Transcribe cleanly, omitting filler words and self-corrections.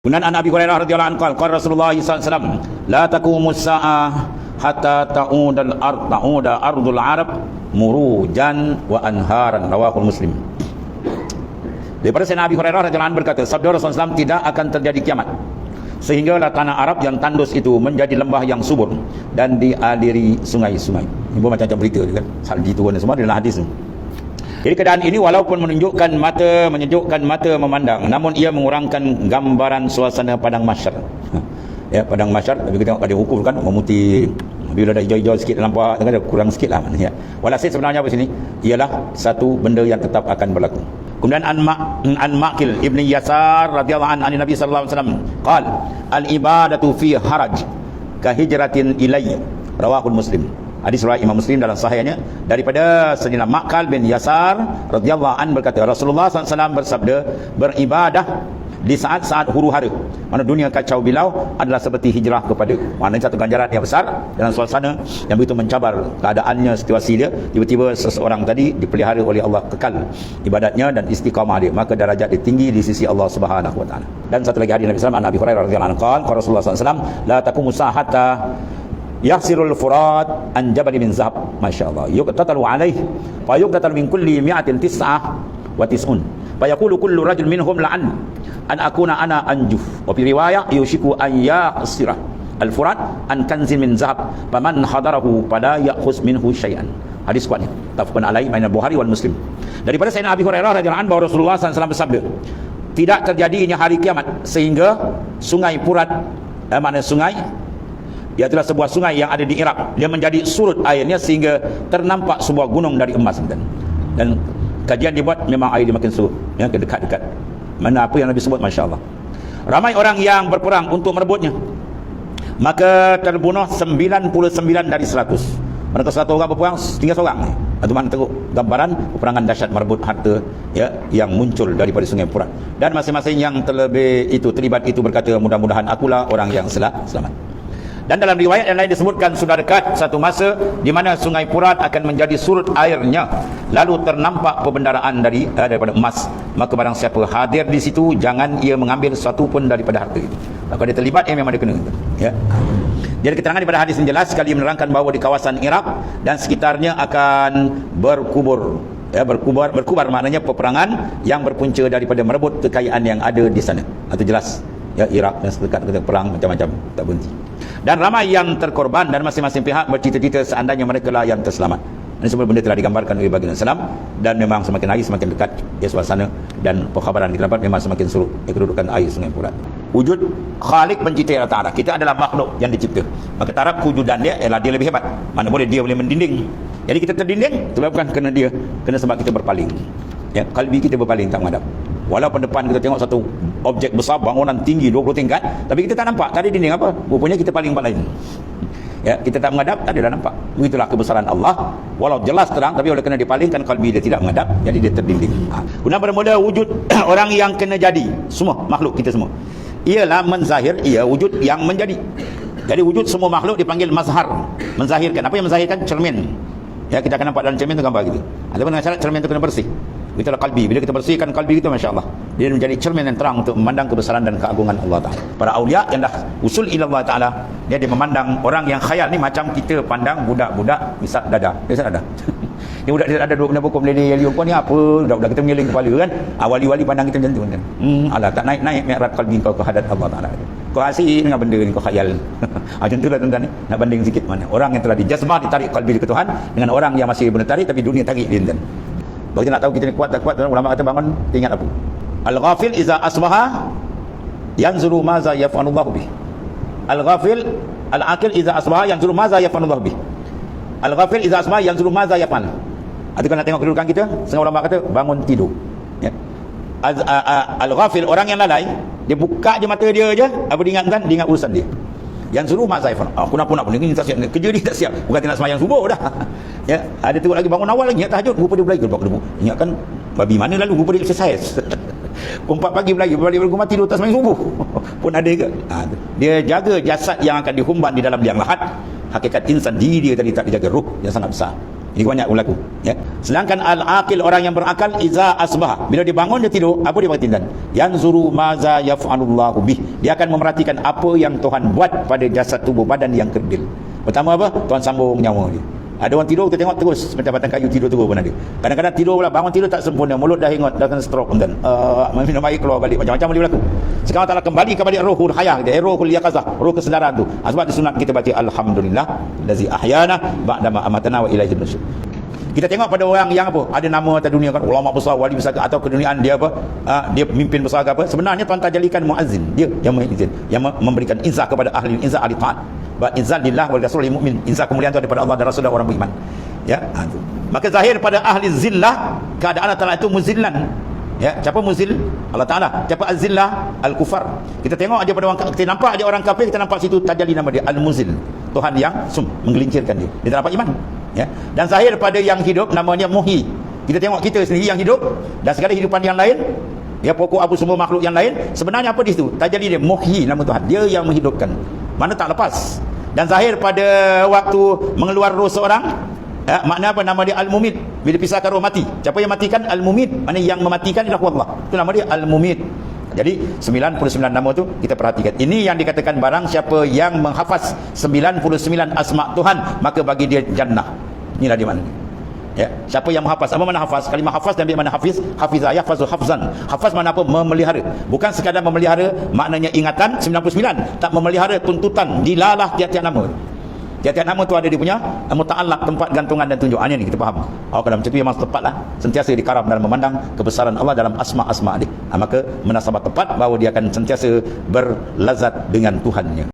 Kemudian an Abi Hurairah radhiyallahu anhu qala Rasulullah sallallahu alaihi wasallam la taqumus saa'ah hatta ta'uda ardul arab murujan wa anharan, rawahul Muslim. Daripada Sayyidina Abi Hurairah radhiyallahu anhu berkata, sabda Rasulullah SAW, tidak akan terjadi kiamat sehinggalah tanah Arab yang tandus itu menjadi lembah yang subur dan dialiri sungai-sungai. Ini pun macam-macam berita kan, salji turun semua dalam hadis tu. Jadi keadaan ini walaupun menyejukkan mata memandang, namun ia mengurangkan gambaran suasana padang mahsyar. Ya, padang mahsyar, tapi kita tengok pada hukum kan memutih, bila dah hijau-hijau sikit nampak, ada kurang sikit lah ya. Walhasil sebenarnya apa sini ialah satu benda yang tetap akan berlaku. Kemudian an Maqil ibni Yasar radhiyallahu anhu Nabi sallallahu alaihi wasallam qala al ibadatu fi haraj ka hijratin ilayya, rawahul Muslim. Hadis riwayat Imam Muslim dalam sahihnya daripada Sayyidina Maqal bin Yasar radhiyallahu anhu berkata, Rasulullah SAW bersabda, beribadah di saat-saat huru-hara, mana dunia kacau bilau, adalah seperti hijrah kepada, maknanya satu ganjaran yang besar dalam suasana yang begitu mencabar keadaannya, situasi dia. Tiba-tiba seseorang tadi dipelihara oleh Allah kekal ibadatnya dan istiqamah dia, maka darajat dia tinggi di sisi Allah Subhanahu wa taala. Dan satu lagi hadis Nabi sallallahu alaihi wasallam, Abi Hurairah radhiyallahu anhu qala Rasulullah SAW la taqumu sa'ata yahsirul furat an jabal min zahab, masyaallah, yuqtatalu alaihi fa yuqtatalu min kulli mi'atin tis'ah wa tis'un fa yaqulu kullu rajul minhum la'an an akuna ana anjuf, wa fi riwayah yushiku an yahsira al furat an kanzin min zahab faman hadarahu fala ya'khuz minhu syai'an. Hadis kuat ni, tafaqun alaihi bainal Bukhari wal Muslim. Daripada Sayyidina Abi Hurairah radhiyallahu anhu, Rasulullah SAW bersabda, tidak terjadinya hari kiamat sehingga sungai Furat, mana sungai, iaitu sebuah sungai yang ada di Iraq, dia menjadi surut airnya sehingga ternampak sebuah gunung dari emas. Dan kajian dibuat, memang air dia makin surut ya, ke dekat-dekat mana apa yang Nabi sebut, masya-Allah. Ramai orang yang berperang untuk merebutnya, maka terbunuh 99 dari 100. Mereka 100 orang berperang, tinggal seorang. Itu mana teruk gambaran peperangan dahsyat merebut harta ya yang muncul daripada sungai Furat. Dan masing-masing yang terlibat itu berkata, mudah-mudahan akulah orang yang selamat. Dan dalam riwayat yang lain disebutkan, sudah dekat satu masa di mana sungai Furat akan menjadi surut airnya, lalu ternampak perbendaraan daripada emas, maka barang siapa hadir di situ, jangan ia mengambil sesuatu pun daripada harta itu. Kalau dia terlibat, memang dia kena ya. Jadi keterangan daripada hadis yang jelas sekali menerangkan bahawa di kawasan Iraq dan sekitarnya akan berkubar ya, berkubar maknanya peperangan yang berpunca daripada merebut kekayaan yang ada di sana. Itu jelas ya, Iraq dan sedekat perang macam-macam tak berhenti. Dan ramai yang terkorban dan masing-masing pihak bercita-cita seandainya mereka lah yang terselamat. Ini semua benda telah digambarkan oleh baginda Islam, dan memang semakin hari semakin dekat ya suasana dan perkhabaran kita dapat memang semakin seru ya, kedudukan air sungai Furat. Wujud Khalik pencipta ialah Ta'ala. Kita adalah makhluk yang dicipta, maka taraf kewujudan dia ialah dia lebih hebat. Mana boleh dia boleh mendinding. Jadi kita terdinding itu bukan kerana dia, kerana sebab kita berpaling ya, kalbi kita berpaling tak menghadap. Walaupun depan kita tengok satu objek besar, bangunan tinggi 20 tingkat, tapi kita tak nampak, tak ada dinding apa, rupanya kita paling lain ya, kita tak menghadap, tak ada dah nampak. Begitulah kebesaran Allah, walau jelas terang, tapi oleh kerana dipalingkan kalbi dia tidak menghadap, jadi dia terdinding. Kemudian bermula wujud orang yang kena jadi, semua makhluk kita semua, ialah menzahir, ia wujud yang menjadi. Jadi wujud semua makhluk dipanggil mazhar, menzahirkan. Apa yang menzahirkan? Cermin ya, kita akan nampak dalam cermin itu gambar gitu. Ataupun dengan syarat cermin itu kena bersih. Itulah kalbi. Bila kita bersihkan kalbi kita, masya-Allah, dia menjadi cermin yang terang untuk memandang kebesaran dan keagungan Allah Ta'ala. Para awliya yang dah usul ila Allah Ta'ala, dia memandang orang yang khayal ni macam kita pandang budak-budak misal dada. Dia dada. Ni budak dia ada duk benda pokok meleleh kau ni apa? Budak-budak kita mengeling kepala kan. Wali-wali pandang kita macam tu kan. Alah tak naik mi'raj kalbi kau ke hadrat Allah Ta'ala. Kau asyik dengan benda ni, kau khayal. Macam itulah tuan-tuan ni. Nak banding sikit mana orang yang telah dijazbah, ditarik kalbi ke Tuhan, dengan orang yang masih benda tarik tapi dunia tarik dia tuan. Kalau kita nak tahu kita ni kuat tak kuat, ulama kata bangun ingat apa? Al-ghafil iza asbaha yanzuru maza yaf'alullahu bih. Al-ghafil, al-aqil iza asbaha yanzuru maza yaf'alullahu bih. Al-ghafil iza asbaha yanzuru maza yaf'al. Itu kan nak tengok kedudukan kita, setengah ulama kata bangun tidur. Ya. Al-ghafil, orang yang lalai, dia buka je mata dia je, apa dia ingat kan? Dia ingat urusan dia. Yang suruh mak Zaifan, aku nak ni tak siap, kerja dia tak siap, bukan dia nak semayang subuh dah ya, ada tengok lagi bangun awal lagi, ingat tahajud, rupa dia berlari gedebak-gedebuk, ingatkan babi mana lalu, rupa dia exercise pukul 4 pagi berlari, balik rumah tidur tak semayang subuh pun ada ke. Dia jaga jasad yang akan dihumban di dalam liang lahat. Hakikat insan diri dia tadi tak dijaga, ruh yang sangat besar Ini banyak berlaku, ya. Sedangkan al-aqil, orang yang berakal, iza asbah, bila dia bangun dia tidur, apa dia bertindak? Yanzuru maza yaf'alullahu bih. Dia akan memerhatikan apa yang Tuhan buat pada jasad tubuh badan yang kerdil. Pertama apa? Tuhan sambung nyawa dia. Ada orang tidur, kita tengok terus macam batang kayu tidur pun ada. Kadang-kadang tidur pula, bangun tidur tak sempurna, mulut dah hingot, dah kena stroke kan. Minum air keluar balik, macam-macam boleh berlaku. Sekarang Allah kembali kepada ruhul hayah, ruhul yaqazah, ruh kesedaran tu. Sebab disunat kita baca alhamdulillah allazi ahyana ba'da ma amatana wa ilaihil nusyur. Kita tengok pada orang yang apa, ada nama atas dunia kan, ulama besar, wali besar, atau keduniaan dia apa, dia pemimpin besar ke apa, sebenarnya Tuhan tak jadikan muazzin, dia yang mengizin, yang memberikan izah kepada ahli izah, ahli taat. Ba izah lillah wal rasul lil mukmin. Izah kemuliaan itu daripada Allah dan Rasul dan orang beriman. Ya, itu. Maka zahir pada ahli zillah, keadaan Allah Taala itu muzillan. Ya, siapa muzil? Allah Taala. Siapa azillah? Al-kufar. Kita tengok aja pada orang, kita nampak aja orang kafir, kita nampak situ tajali nama dia al-muzil. Tuhan yang menggelincirkan dia. Dia tak dapat iman. Ya. Dan zahir pada yang hidup namanya muhyi. Kita tengok kita sendiri yang hidup dan segala hidupan yang lain, ya, pokok abu semua makhluk yang lain, sebenarnya apa di situ? Tajali dia muhyi, nama Tuhan. Dia yang menghidupkan. Mana tak lepas. Dan zahir pada waktu mengeluar roh seorang, ya, makna apa? Nama dia al-mumit. Bila pisahkan roh mati, siapa yang matikan? Al-mumit. Mana yang mematikan ialah Allah. Itu nama dia al-mumit. Jadi 99 nama tu kita perhatikan. Ini yang dikatakan barang siapa yang menghafaz 99 asma Tuhan, maka bagi dia jannah. Inilah di mana. Ya, siapa yang menghafaz? Apa makna hafaz? Kalimah hafaz dan mana hafiz? Hafizah, yahfazu hafzan. Hafaz makna apa? Memelihara. Bukan sekadar memelihara, maknanya ingatan 99. Tak memelihara tuntutan, dilalah tiap-tiap nama. Tiap-tiap nama tu ada dia punya muta'allaq, tempat gantungan dan tunjuk. Ini kita faham. Kalau macam tu memang tepatlah. Sentiasa dikaram dalam memandang kebesaran Allah dalam asma-asma dia. Maka menasabah tepat bahawa dia akan sentiasa berlazat dengan Tuhannya.